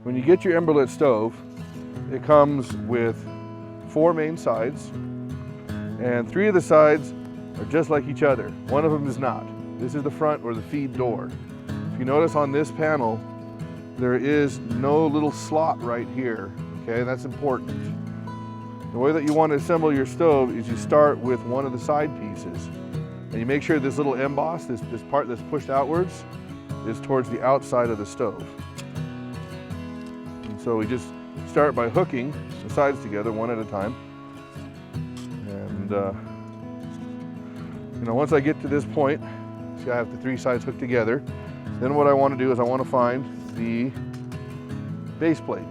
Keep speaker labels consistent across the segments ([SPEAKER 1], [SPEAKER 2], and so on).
[SPEAKER 1] When you get your Emberlit stove, it comes with 4 main sides, and 3 of the sides are just like each other. One of them is not. This is the front or the feed door. If you notice on this panel, there is no little slot right here, okay? That's important. The way that you want to assemble your stove is you start with one of the side pieces, and you make sure this little emboss, this part that's pushed outwards, is towards the outside of the stove. And so we just start by hooking the sides together one at a time. And you know, once I get to this point, see I have the 3 sides hooked together, then what I want to do is I want to find the base plate.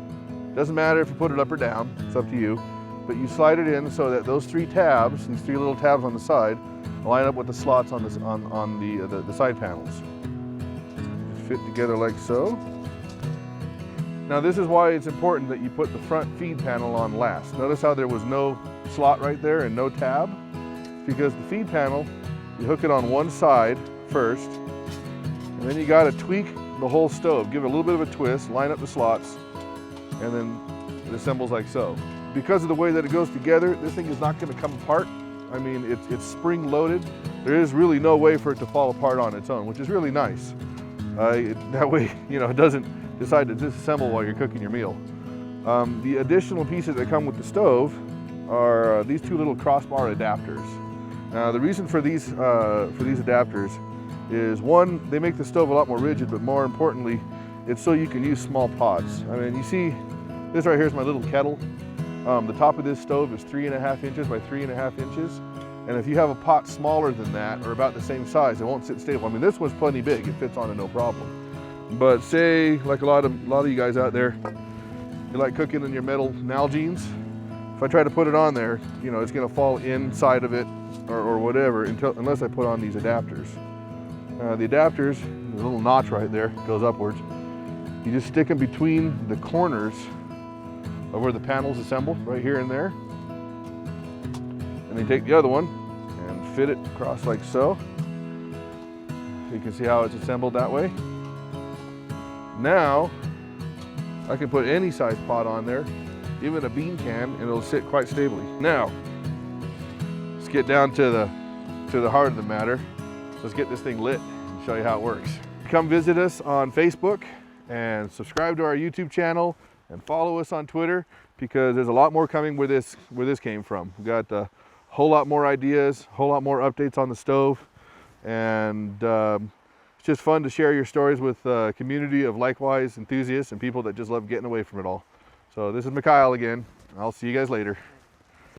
[SPEAKER 1] Doesn't matter if you put it up or down, it's up to you, but you slide it in so that those 3 tabs, these 3 little tabs on the side, line up with the slots on the side panels. Fit together like so. Now this is why it's important that you put the front feed panel on last. Notice how there was no slot right there and no tab? It's because the feed panel, you hook it on one side first, and then you got to tweak the whole stove. Give it a little bit of a twist, line up the slots, and then it assembles like so. Because of the way that it goes together, this thing is not going to come apart. I mean, it's spring loaded. There is really no way for it to fall apart on its own, which is really nice. That way, you know, it doesn't decide to disassemble while you're cooking your meal. The additional pieces that come with the stove are these 2 little crossbar adapters. Now, the reason for these adapters is, one, they make the stove a lot more rigid, but more importantly, it's so you can use small pots. I mean, you see, this right here is my little kettle. The top of this stove is 3.5 inches by 3.5 inches. And if you have a pot smaller than that, or about the same size, it won't sit stable. I mean, this one's plenty big, it fits on it no problem. But say, like a lot of you guys out there, you like cooking in your metal Nalgene's. If I try to put it on there, you know, it's gonna fall inside of it or whatever unless I put on these adapters. The adapters, the little notch right there, goes upwards. You just stick them between the corners of where the panel's assembled, right here and there. And then take the other one and fit it across like so. So you can see how it's assembled that way. Now, I can put any size pot on there, even a bean can, and it'll sit quite stably. Now, let's get down to the heart of the matter. Let's get this thing lit and show you how it works. Come visit us on Facebook and subscribe to our YouTube channel and follow us on Twitter, because there's a lot more coming where this came from. We got a whole lot more ideas, a whole lot more updates on the stove, and it's just fun to share your stories with a community of likewise enthusiasts and people that just love getting away from it all. So this is Mikhail again. I'll see you guys later.